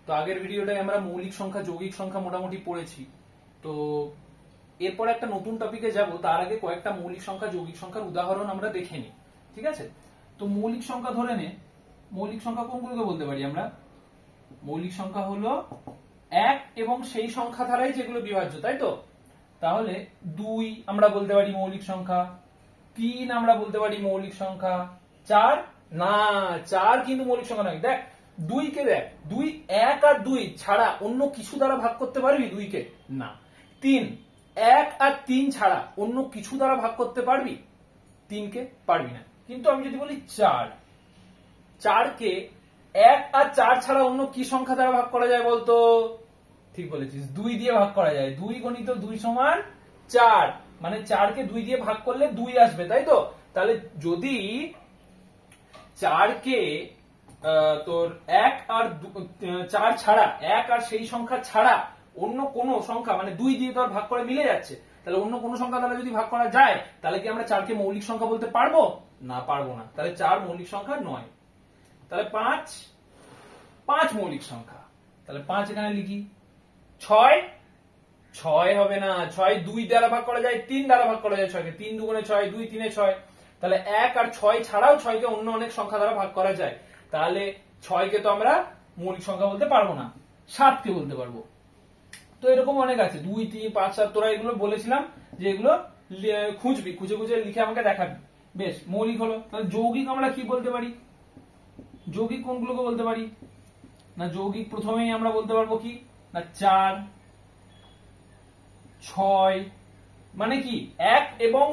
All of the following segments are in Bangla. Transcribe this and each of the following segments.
তো আগের ভিডিওটায় আমরা মৌলিক সংখ্যা যৌগিক সংখ্যা মোটামুটি পড়েছি। তো এরপর একটা নতুন টপিকে যাব, তার আগে কয়েকটা মৌলিক সংখ্যা যৌগিক সংখ্যার উদাহরণ আমরা দেখে নিই। ঠিক আছে, তো মৌলিক সংখ্যা ধরে নে, মৌলিক সংখ্যা কোনগুলোকে বলতে পারি আমরা? মৌলিক সংখ্যা হলো এক এবং সেই সংখ্যা ধারাই যেগুলো বিভাজ্য, তাই তো? তাহলে 2 আমরা বলতে পারি মৌলিক সংখ্যা, 3 আমরা বলতে পারি মৌলিক সংখ্যা, 4 না, 4 কিন্তু মৌলিক সংখ্যা নয়। দেখ 2 কে, দেখ 2 1 আর 2 ছাড়া অন্য কিছু দ্বারা ভাগ করতে পারবি 2 কে? না। 3 1 আর 3 ছাড়া অন্য কিছু দ্বারা ভাগ করতে পারবি 3 কে? পারবি না। কিন্তু আমি যদি বলি 4 কে 1 আর 4 ছাড়া অন্য কি সংখ্যা দ্বারা ভাগ করা যায় বলতো? ঠিক বলেছিস, 2 দিয়ে ভাগ করা যায়। 2 গুণিত 2 সমান 4, মানে 4 কে 2 দিয়ে ভাগ করলে 2 আসবে, তাই তো? তাহলে যদি 4 কে তোর 1 আর 4 ছাড়া, 1 আর সেই সংখ্যা ছাড়া অন্য কোন সংখ্যা, মানে 2 দিয়ে তোর ভাগ করে মিলে যাচ্ছে, তাহলে অন্য কোন সংখ্যা দ্বারা যদি ভাগ করা যায়, তাহলে কি আমরা 4 কে মৌলিক সংখ্যা বলতে পারবো? না, পারবো না। তাহলে 4 মৌলিক সংখ্যা নয়। তাহলে 5 মৌলিক সংখ্যা। তাহলে 5 এখানে লিখি। 6 হবে না, 6 2 দ্বারা ভাগ করা যায়, 3 দ্বারা ভাগ করা যায় 6 কে। 3 দুগুণে 6, 2 3 6। তাহলে 1 আর 6 ছাড়াও 6 কে অন্য অনেক সংখ্যা দ্বারা ভাগ করা যায়। তাহলে 6 কে তো আমরা মৌলিক সংখ্যা বলতে পারবো না, 7 কে বলতে পারবো। তো এরকম অনেক আছে, 2 3 5 7, তোরা এগুলো বলেছিলাম যে এগুলো খুঁজবি, খুঁজে খুঁজে লিখে আমাকে দেখাবি। বেশ, মৌলিক হলো। তাহলে যৌগিক আমরা কি বলতে পারি? যৌগিক কোনগুলোকে বলতে পারি? না, যৌগিক প্রথমেই আমরা বলতে পারবো কি না 4 6, মানে কি 1 এবং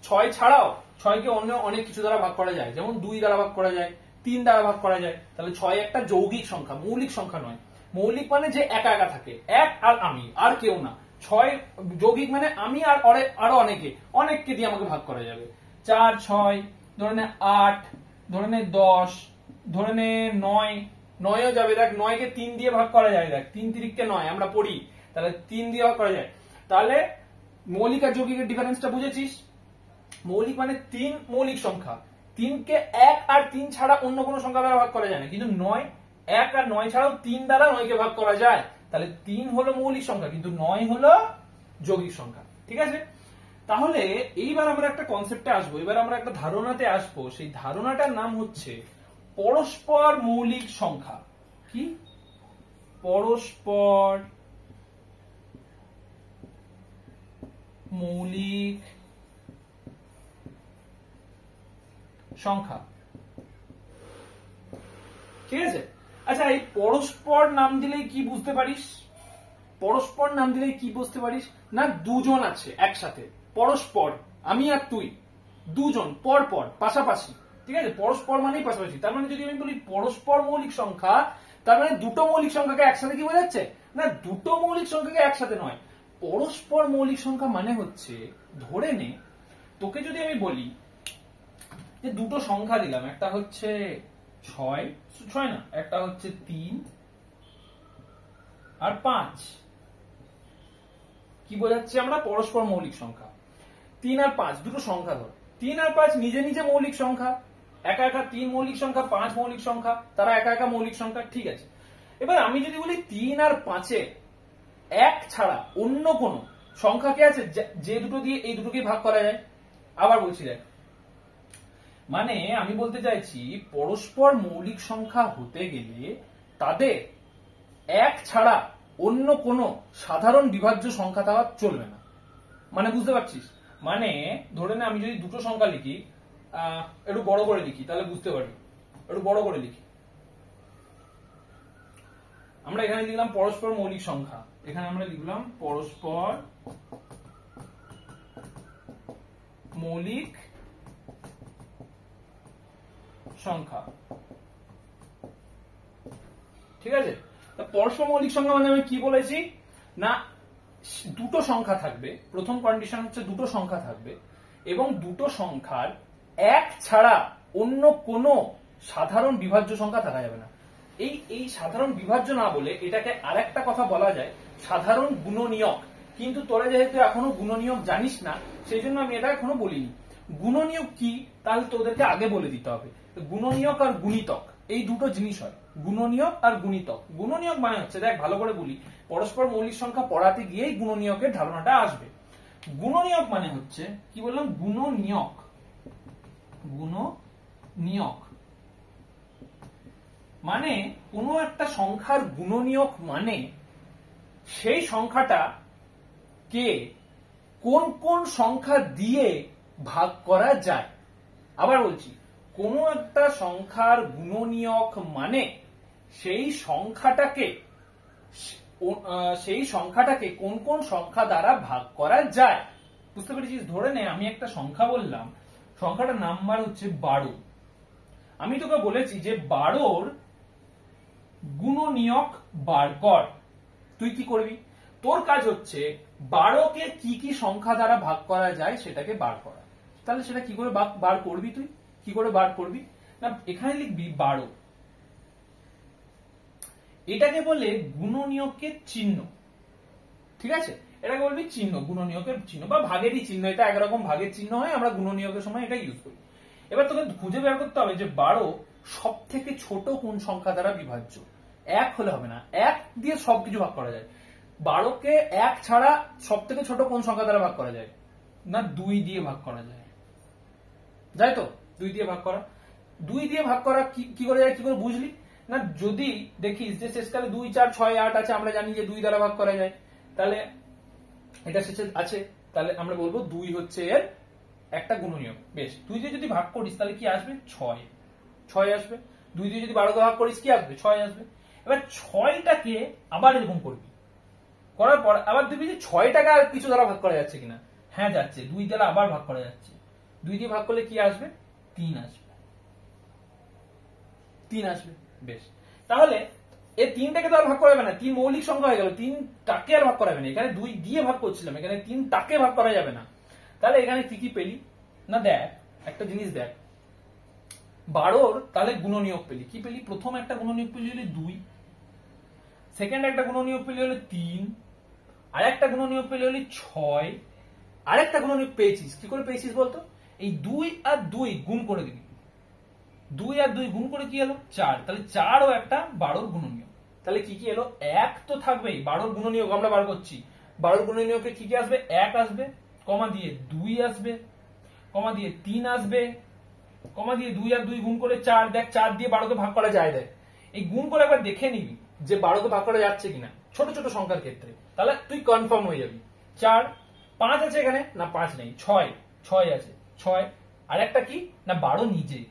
6 ছাড়াও 6 কে অন্য অনেক কিছু দ্বারা ভাগ করা যায়, যেমন 2 দ্বারা ভাগ করা যায়, 3 দ্বারা ভাগ করা যায়। তাহলে 6 একটা যৌগিক সংখ্যা, মৌলিক সংখ্যা নয়। মৌলিক মানে যে একা একা থাকে, এক আর আমি, আর কেউ না। 6 যৌগিক মানে আমি আর আরো অনেককে দিয়ে আমাকে ভাগ করা যাবে। 4 6, ধরে নে 8, ধরে নে 10, ধরে নে 9ও যাবে। দেখ 9 কে 3 দিয়ে ভাগ করা যায়, দেখ 3 3 9 আমরা পড়ি, তাহলে 3 দিয়ে ভাগ করা যায়। তাহলে মৌলিক আর যৌগিকের ডিফারেন্সটা বুঝেছিস? মৌলিক মানে 3 মৌলিক সংখ্যা, 3 কে 1 আর 3 ছাড়া অন্য কোনো সংখ্যা দ্বারা ভাগ করা যায় না। কিন্তু 9 1 আর 9 ছাড়াও 3 দ্বারা 9 কে ভাগ করা যায়। তাহলে 3 হলো মৌলিক সংখ্যা, কিন্তু 9 হলো যৌগিক সংখ্যা। ঠিক আছে, তাহলে এইবার আমরা একটা কনসেপ্টে আসবো, এবার আমরা একটা ধারণাতে আসবো। সেই ধারণাটার নাম হচ্ছে পরস্পর মৌলিক সংখ্যা। কি? পরস্পর মৌলিক সংখ্যা। ঠিক আছে, আচ্ছা এই পরস্পর নাম দিলেই কি বুঝতে পারিস? পরস্পর নাম দিলেই কি বুঝতে পারিস? না, দুজন আছে একসাথে, পরস্পর, আমি আর তুই, দুজন পর পর পাশাপাশি। ঠিক আছে, পরস্পর মানেই পাশাপাশি। তার মানে যদি আমি বলি পরস্পর মৌলিক সংখ্যা, তার মানে দুটো মৌলিক সংখ্যাকে একসাথে কি বোঝাচ্ছে? না, দুটো মৌলিক সংখ্যাকে একসাথে নয়। পরস্পর মৌলিক সংখ্যা মানে হচ্ছে, ধরে নে তোকে যদি আমি বলি যে দুটো সংখ্যা দিলাম, একটা হচ্ছে 6 না, একটা হচ্ছে 3 আর 5, কি বোঝাচ্ছে আমরা? পরস্পর মৌলিক সংখ্যা। 3 আর 5 দুটো সংখ্যা ধর, 3 আর 5 নিজে নিজে মৌলিক সংখ্যা, একা একা 3 মৌলিক সংখ্যা, 5 মৌলিক সংখ্যা, তারা একা একা মৌলিক সংখ্যা। ঠিক আছে, এবার আমি যদি বলি 3 আর 5-এ 1 ছাড়া অন্য কোন সংখ্যা কে আছে যে দুটো দিয়ে এই দুটোকে ভাগ করা যায়? আবার বলছি দেখ, মানে আমি বলতে চাইছি পরস্পর মৌলিক সংখ্যা হতে গেলে তাদের 1 ছাড়া অন্য কোন সাধারণ বিভাজ্য সংখ্যা দেওয়া চলবে না। মানে বুঝতে পারছিস? মানে ধরে নে আমি যদি দুটো সংখ্যা লিখি, একটু বড় করে লিখি তাহলে বুঝতে পারবি। একটু বড় করে লিখি, আমরা এখানে লিখলাম পরস্পর মৌলিক সংখ্যা, এখানে আমরা লিখলাম পরস্পর মৌলিক সংখ্যা। ঠিক আছে, পরস্পর মৌলিক সংখ্যা মানে আমি কি বলেছি? না, দুটো সংখ্যা থাকবে, প্রথম কন্ডিশন হচ্ছে দুটো সংখ্যা থাকবে এবং দুটো সংখ্যার 1 ছাড়া অন্য কোন সাধারণ বিভাজ্য সংখ্যা থাকা যাবে না। এই সাধারণ বিভাজ্য না বলে এটাকে আরেকটা কথা বলা যায় সাধারণ গুণনীয়ক। কিন্তু তোরা যেহেতু এখনো গুণনীয়ক জানিস না, সেই জন্য আমি এটা এখনো বলিনি। গুণনীয়ক কি তাহলে তোদেরকে আগে বলে দিতে হবে। গুণনীয়ক আর গুণিতক, এই দুটো জিনিস হয়, গুণনীয়ক আর গুণিতক। গুণনীয়ক মানে হচ্ছে, দেখ ভালো করে বলি, পরস্পর মৌলিক সংখ্যা পড়াতে গিয়েই গুণনীয়কের ধারণাটা আসবে। গুণনীয়ক মানে হচ্ছে কি বললাম, গুণনীয়ক। গুণনীয়ক মানে কোনো একটা সংখ্যার গুণনীয়ক মানে সেই সংখ্যাটা কে কোন কোন সংখ্যা দিয়ে ভাগ করা যায়। আবার বলছি, কোনো একটা সংখ্যার গুণনীয়ক মানে সেই সংখ্যাটাকে কোন কোন সংখ্যা দ্বারা ভাগ করা যায়। বুঝতে পেরেছিস? ধরে নে আমি একটা সংখ্যা বললাম, সংখ্যাটার নাম্বার হচ্ছে 12। আমি তোকে বলেছি যে 12র গুণনীয়ক বার কর। তুই কি করবি? তোর কাজ হচ্ছে 12কে কি কি সংখ্যা দ্বারা ভাগ করা যায় সেটাকে বার করা। তাহলে সেটা কি করে বার করবি? তুই কি করে বার করবি? না, এখানে লিখবি 12। এটাকে বলে গুণনীয়কের চিহ্ন। ঠিক আছে, এটাকে বলবি চিহ্ন, গুণনীয়কের চিহ্ন বা ভাগেরই চিহ্ন। এটা একরকম ভাগের চিহ্ন হয়, আমরা গুণনীয়কের সময় এটা ইউজ করি। এবার তোকে খুঁজে বের করতে হবে যে 12 সব থেকে ছোট কোন সংখ্যা দ্বারা বিভাজ্য। 1 হলে হবে না, 1 দিয়ে সবকিছু ভাগ করা যায়। 12কে 1 ছাড়া সব থেকে ছোট কোন সংখ্যা দ্বারা ভাগ করা যায়? না, 2 দিয়ে ভাগ করা যায়। যাই তো, 2 দিয়ে ভাগ করা। 2 দিয়ে ভাগ করা কি করে যায়, কি করে বুঝলি? না, যদি দেখিস যে শেষকালে 2, 4, 6, 8 আছে, আমরা জানি যে 2 দ্বারা ভাগ করা যায়, তাহলে এটা শেষে আছে, তাহলে আমরা বলবো 2 হচ্ছে এর একটা গুণনীয়ক। বেশ, 2 দিয়ে যদি ভাগ করিস তাহলে কি আসবে? 6 আসবে। 2 দিয়ে যদি 12 ভাগ করিস কি আসবে? 6 আসবে। এবার 6টাকে আবার এরকম করবি, করার পর আবার দেখবি যে 6টাকে আর কিছু দ্বারা ভাগ করা যাচ্ছে কিনা। হ্যাঁ, যাচ্ছে, 2 দ্বারা আবার ভাগ করা যাচ্ছে। 2 দিয়ে ভাগ করলে কি আসবে? 3 আসবে। 3 আসবে। বেশ, তাহলে এই 3টাকে তো আর ভাগ করা যাবে না, 3 মৌলিক সংখ্যা হয়ে গেল, 3টাকে আর ভাগ করা যাবে না। এখানে 2 দিয়ে ভাগ করছিলাম, এখানে 3টাকে ভাগ করা যাবে না। তাহলে এখানে কি কি পেলি? না দেখ, একটা জিনিস দেখ, 12র তাহলে গুণনীয়ক পেলি। কি পেলি? প্রথম একটা গুণনীয়ক পেলি হলো 2, সেকেন্ড একটা গুণনীয়ক পেলি হলো 3, আর একটা গুণনীয়ক পেলি হলো 6, আর একটা গুণনীয়ক পেয়েছিস। কি করে পেয়েছিস বলতো? এই 2 আর 2 গুণ করে দিবি। 2 আর 2 গুণ করে কি হলো? 4। তাহলে 4 ও একটা 12র গুণনীয়ক। তাহলে কি কি এলো? 1 তো থাকবেই, 12র গুণনীয়ক আমরা বার করছি। 12র গুণনীয়কে কি কি আসবে? 1 আসবে, কমা দিয়ে 2 আসবে, কমা দিয়ে 3 আসবে, কমা দিয়ে 2 আর 2 গুণ করে 4। দেখ, 4 দিয়ে 12কে ভাগ করা যায়। দেখ, এই গুণ করে একবার দেখে নিবি যে 12কে ভাগ করা যাচ্ছে কিনা ছোট ছোট সংখ্যার ক্ষেত্রে, তাহলে তুই কনফার্ম হয়ে যাবি। 4, 5 আছে এখানে? না, 5 নেই। 6 আছে, 6। আর একটা কি? না, 12 নিজে।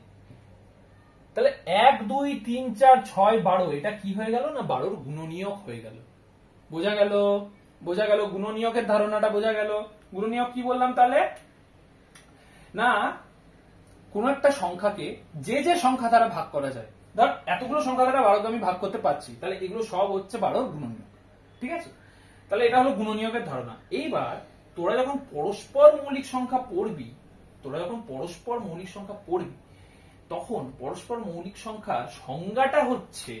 তাহলে 1, 2, 3, 4, 6, 12 এটা কি হয়ে গেল? না, 12র গুণনীয়ক হয়ে গেল। বোঝা গেল? বোঝা গেল? গুণনীয়কের ধারণাটা বোঝা গেল। গুণনীয়ক কি বললাম তাহলে? না, কোন একটা সংখ্যাকে যে যে সংখ্যা দ্বারা ভাগ করা যায়। ধর এতগুলো সংখ্যা দ্বারা 12কে আমি ভাগ করতে পারছি, তাহলে এগুলো সব হচ্ছে 12র গুণনীয়ক। ঠিক আছে, তাহলে এটা হলো গুণনীয়কের ধারণা। এইবার তোরা যখন পরস্পর মৌলিক সংখ্যা পড়বি, তখন পরস্পর মৌলিক সংখ্যার সংজ্ঞাটা হচ্ছে,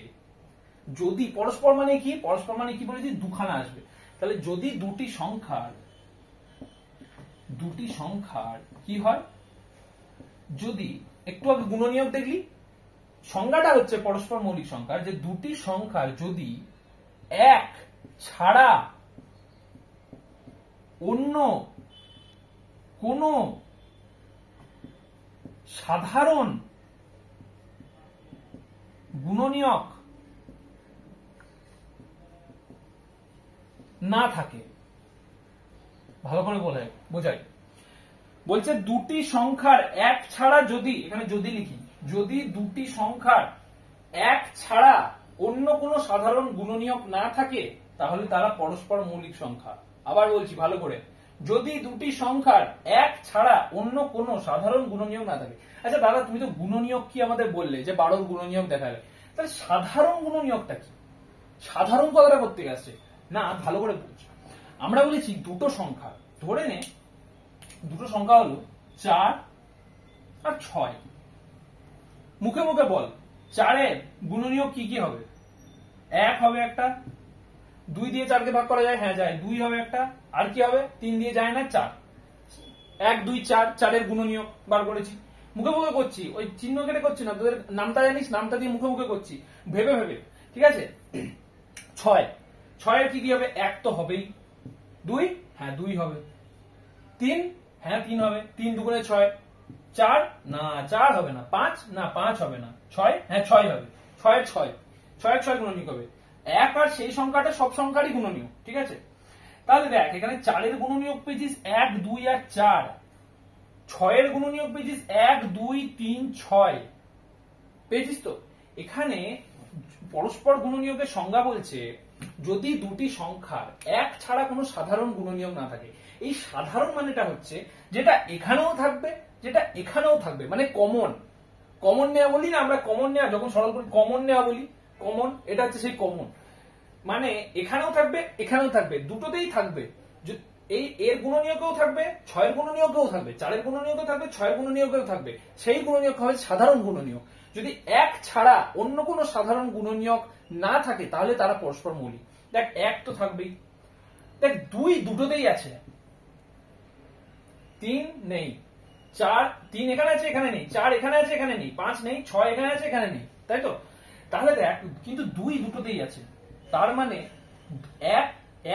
যদি পরস্পর মানে কি, পরস্পর মানে কি বলেছি? দুখানা আসবে। তাহলে যদি দুটি সংখ্যার কি হয়, যদি একটু আগে গুণনীয়ক দেখলি, সংজ্ঞাটা হচ্ছে পরস্পর মৌলিক সংখ্যার যে দুটি সংখ্যার যদি এক ছাড়া অন্য কোন সাধারণ গুণনীয়ক না থাকে। ভালো করে বোঝাই। বলছে দুটি সংখ্যার এক ছাড়া যদি, এখানে যদি লিখি, যদি দুটি সংখ্যার এক ছাড়া অন্য কোনো সাধারণ গুণনীয়ক না থাকে তাহলে তারা পরস্পর মৌলিক সংখ্যা। আবার বলছি ভালো করে, যদি দুটি সংখ্যার এক ছাড়া অন্য কোনো সাধারণ গুণনীয়ক না থাকে। আচ্ছা দাদা, তুমি তো গুণনীয়ক কি আমাদের বললে যে 12র গুণনীয়ক দেখালে, তাহলে সাধারণ গুণনীয়কটা কি? সাধারণ কথাটা করতে গেছে না, ভালো করে বুঝ। আমরা বলেছি দুটো সংখ্যা, ধরে নে দুটো সংখ্যা হলো 4 আর 6। মুখে মুখে বল, 4-এর গুণনীয়ক কি কি হবে? 1 হবে একটা। 2 দিয়ে 4কে ভাগ করা যায়? হ্যাঁ যায়। 2 হবে একটা। আর কি হবে? 3 দিয়ে যায় না? 4। 1, 2, 4, 4-এর গুণনীয়ক বার করেছি। মুখে মুখে করছি, ওই চিহ্ন কেটে করছি না, তোদের নামটা জানিস, নামটা দিয়ে মুখে মুখে করছি, ভেবে ভেবে, ঠিক আছে। 6, 6 এর কি কি হবে? 1 তো হবেই, 2, হ্যাঁ 2 হবে, 3, হ্যাঁ 3 হবে, 3 দুগুণে 6, 4 না 4 হবে না, 5 না 5 হবে না, 6, হ্যাঁ 6 হবে, 6 এর 6, 6 এর 6 গুণনীয়ক হবে 1, আর সেই সংখ্যাটা সব সংখ্যারই গুণনীয়ক, ঠিক আছে। তাহলে দেখ এখানে 4 এর গুণনীয়ক পেয়েছিস 1, 2 আর 4, 6 এর গুণনীয়ক পেয়েছিস 1, 2, 3, 6 পেয়েছিস তো। এখানে পরস্পর গুণনীয়কের সংজ্ঞা বলছে যদি দুটি সংখ্যার এক ছাড়া কোনো সাধারণ গুণনীয়ক না থাকে। এই সাধারণ মানেটা হচ্ছে যেটা এখানেও থাকবে, যেটা এখানেও থাকবে, মানে কমন। কমন নেওয়া বলি না আমরা, কমন নেওয়া যখন সরল করি কমন নেওয়া বলি, কমন, এটা হচ্ছে সেই কমন, মানে এখানেও থাকবে এখানেও থাকবে, দুটোতেই থাকবে। এই এর গুণনীয়কেও থাকবে, 6 এর গুণনীয়কেও থাকবে, 4 এর গুণনীয়কেও থাকবে, 6 এর গুণনীয়কেও থাকবে, সেই গুণনীয়ক হবে সাধারণ গুণনীয়ক। যদি এক ছাড়া অন্য কোনো সাধারণ গুণনীয়ক না থাকে তাহলে তারা পরস্পর মৌলিক। দেখ 1 তো থাকবেই, দেখ 2 দুটোতেই আছে, 3 নেই, 4, 3 এখানে আছে এখানে নেই, 4 এখানে আছে এখানে নেই, 5 নেই, 6 এখানে আছে এখানে নেই, তাই তো। তাহলে দেখ কিন্তু 2 দুটোতেই আছে, তার মানে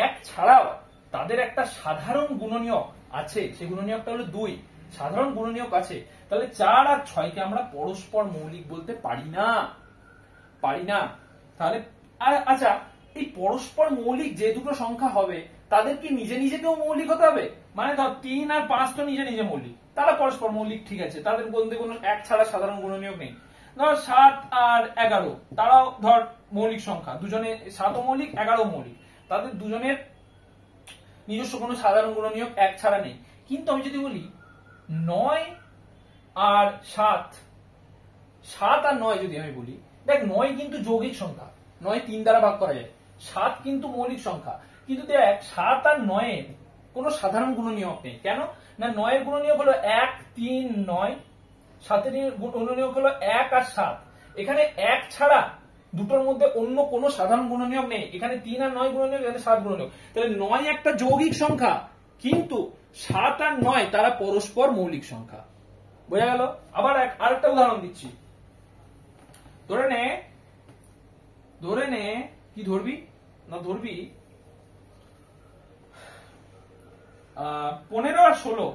এক ছাড়াও তাদের একটা সাধারণ গুণনীয়ক আছে, সেই গুণনীয়কটা হলো 2, সাধারণ গুণনীয়ক আছে। তাহলে 4 আর 6 কে আমরা পরস্পর মৌলিক বলতে পারি না, পারি না। তাহলে আচ্ছা, এই পরস্পর মৌলিক যে দুটো সংখ্যা হবে তাদের কি নিজে নিজে কেউ মৌলিক হতে হবে? মানে ধর 3 আর 5 তো নিজে নিজে মৌলিক, তারা পরস্পর মৌলিক, ঠিক আছে, তাদের মধ্যে কোনো এক ছাড়া সাধারণ গুণনীয়ক নেই। ধর 7 আর 11 তারাও ধর মৌলিক সংখ্যা, দুজনে 7ও মৌলিক 11ও মৌলিক, তাদের দুজনের নিজস্ব কোনো সাধারণ গুণনীয়ক এক ছাড়া নেই। কিন্তু আমি যদি বলি 9 আর 7, 7 আর 9 যদি আমি বলি, দেখ 9 কিন্তু যৌগিক সংখ্যা, 9 3 দ্বারা ভাগ করা যায়, 7 কিন্তু মৌলিক সংখ্যা। কিন্তু দেখ 7 আর 9 এর কোনো সাধারণ গুণনীয়ক নেই, কেন না 9 এর গুণনীয়ক হলো 1, 3, 9, 7 এর গুণনীয়ক হলো 1 আর 7, এখানে 1 ছাড়া দুটোর মধ্যে অন্য কোনো সাধারণ গুণনীয়ক নেই, এখানে 3 আর 9 গুণনীয়ক, এখানে 7 গুণনীয়ক। তাহলে 9 একটা যৌগিক সংখ্যা, কিন্তু 7 আর 9 তারা পরস্পর মৌলিক সংখ্যা। বোঝা গেল? আবার আরেকটা উদাহরণ দিচ্ছি, ধরে নে কি ধরবি না, ধরবি 15 আর 16,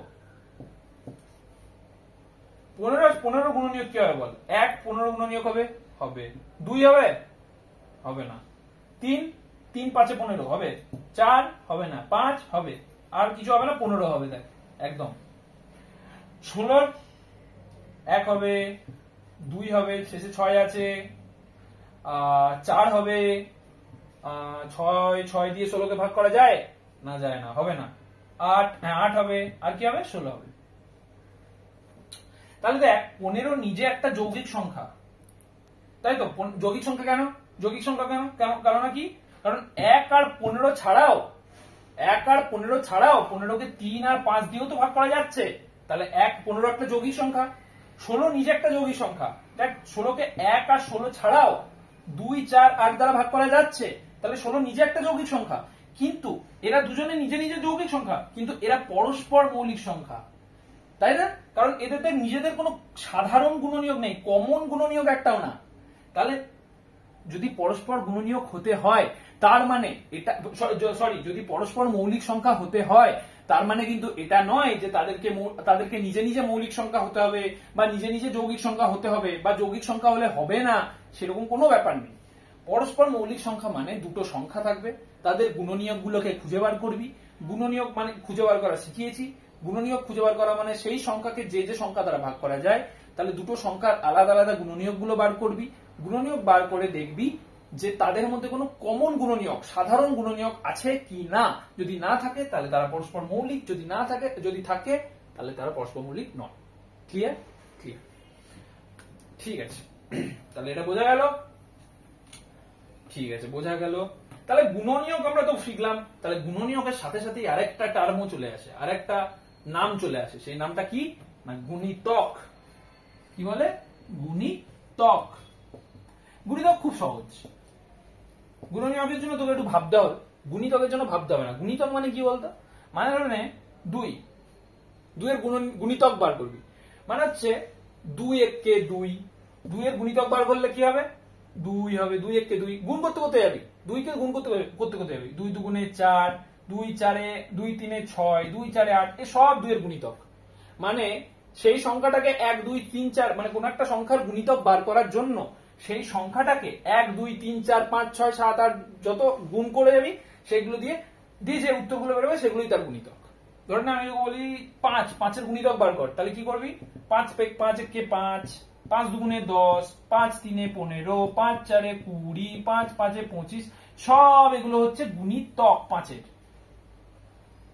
15 গুণনীয়ক কি হবে বল? 1 15 গুণনীয়ক হবে, হবে 2 হবে, হবে না, 3 3 5 15 হবে, 4 হবে না, 5 হবে, আর কিছু হবে না, 15 হবে। দেখ একদম 16 1 হবে, 2 হবে, শেষে 6 আছে, 4 হবে, 6 দিয়ে 16 কে ভাগ করা যায় না, যায় না, হবে না, 8, হ্যাঁ 8 হবে, আর কি হবে, 16 হবে। তাহলে দেখ 15 নিজে একটা যৌগিক সংখ্যা, তাই তো। যৌগিক সংখ্যা কেন? যৌগিক সংখ্যা কেন? কারণ কি? কারণ 1 আর 15 ছাড়াও 15কে 3 আর 5 দিয়েও তো ভাগ করা যাচ্ছে, তাহলে 15 একটা যৌগিক সংখ্যা, 16 নিজে একটা যৌগিক সংখ্যা। দেখ 16কে 1 আর 16 ছাড়াও 2, 4, 8 দ্বারা ভাগ করা যাচ্ছে, তাহলে 16 নিজে একটা যৌগিক সংখ্যা। কিন্তু এরা দুজনে নিজে নিজে যৌগিক সংখ্যা, কিন্তু এরা পরস্পর মৌলিক সংখ্যা, তাই না? কারণ এদের নিজেদের কোনো সাধারণ গুণনীয়ক নেই, কমন গুণনীয়ক একটাও না। তাহলে যদি পরস্পর গুণনীয়ক হতে হয় তার মানে এটা, সরি, যদি পরস্পর মৌলিক সংখ্যা হতে হয় তার মানে কিন্তু এটা নয় যে তাদেরকে নিজে নিজে মৌলিক সংখ্যা হতে হবে, বা নিজে নিজে যৌগিক সংখ্যা হতে হবে, বা যৌগিক সংখ্যা হলে হবে না, সেরকম কোনো ব্যাপার নেই। পরস্পর মৌলিক সংখ্যা মানে দুটো সংখ্যা থাকবে, তাদের গুণনীয়ক গুলোকে খুঁজে বার করবি। গুণনীয়ক মানে খুঁজে বার করা শিখিয়েছি, গুণনীয়ক খুঁজে বার করা মানে সেই সংখ্যাকে যে যে সংখ্যা দ্বারা ভাগ করা যায়, তাহলে দুটো সংখ্যার আলাদা আলাদা গুণনীয়ক গুলো বার করবি। গুণনীয়ক বার করে দেখবি যে তাদের মধ্যে কোনো কমন গুণনীয়ক, সাধারণ গুণনীয়ক আছে কি না। যদি না থাকে তাহলে তারা পরস্পর মৌলিক, যদি থাকে তাহলে তারা পরস্পর মৌলিক নয়। ক্লিয়ার? ক্লিয়ার, ঠিক আছে। তাহলে এটা বোঝা গেল? ঠিক আছে, বোঝা গেল। তাহলে গুণনীয়ক আমরা তো শিখলাম, তাহলে গুণনীয়কের সাথে সাথে আরেকটা টার্মও চলে আসে, আরেকটা নাম চলে আসে। সেই নামটা কি না গুণিতক। কি বলে? গুণিতক। গুণিতক খুব সহজ, গুণনীয়কের জন্য তোকে একটু ভাবতে হবে, গুণিতকের জন্য ভাবতে হবে না। গুণিতক মানে কি বলতো? মানে ধরে নে 2 এর গুণিতক বার করবি, মানে হচ্ছে 2 এককে 2, 2 এর গুণিতক বার করলে কি হবে? 2 হবে, 2 এককে 2, গুণ করতে করতে যাবি, 2 কে গুণ করতে করতে যাবি, 2 দুগুণে 4, 2 4 2 3 6, 2 4 8, এ সব 2 এর গুণিতক। মানে সেই সংখ্যাটাকে 1 2 3 4 মানে কোন একটা সংখ্যার গুণিতক বার করার জন্য সেই সংখ্যাটাকে 1 2 3 4 5 6 7 8 যত গুণ করে যাবি সেগুলো দিয়ে যে উত্তরগুলো বেরোবে সেগুলোই তার গুণিতক। ধরে না আমি বলি 5, 5 এর গুণিতক বার কর, তাহলে কি করবি? 5 5 কে 5, 5 দুগুণে 10, 5 3 15, 5 4 20, 5 5 25, সব এগুলো হচ্ছে গুণিতক 5 এর।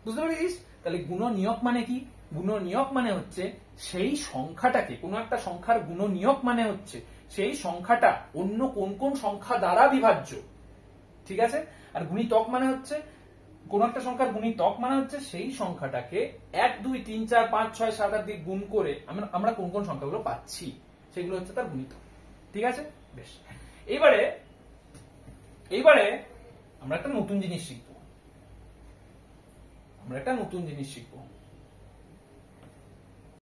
বুঝতে পেরেছিস? তাহলে গুণনীয়ক মানে কি? গুণনীয়ক মানে হচ্ছে সেই সংখ্যাটাকে, কোন একটা সংখ্যার গুণনীয়ক মানে হচ্ছে সেই সংখ্যাটা অন্য কোন কোন সংখ্যা দ্বারা বিভাজ্য। ঠিক আছে? আর গুণিতক মানে হচ্ছে কোন একটা সংখ্যার গুণিতক মানে হচ্ছে সেই সংখ্যাটাকে 1 2 3 4 5 6 7 8 দিয়ে গুণ করে আমরা কোন কোন সংখ্যাগুলো পাচ্ছি সেগুলো হচ্ছে তার গুণিতক। ঠিক আছে? বেশ, এইবারে আমরা একটা নতুন জিনিস শিখবো।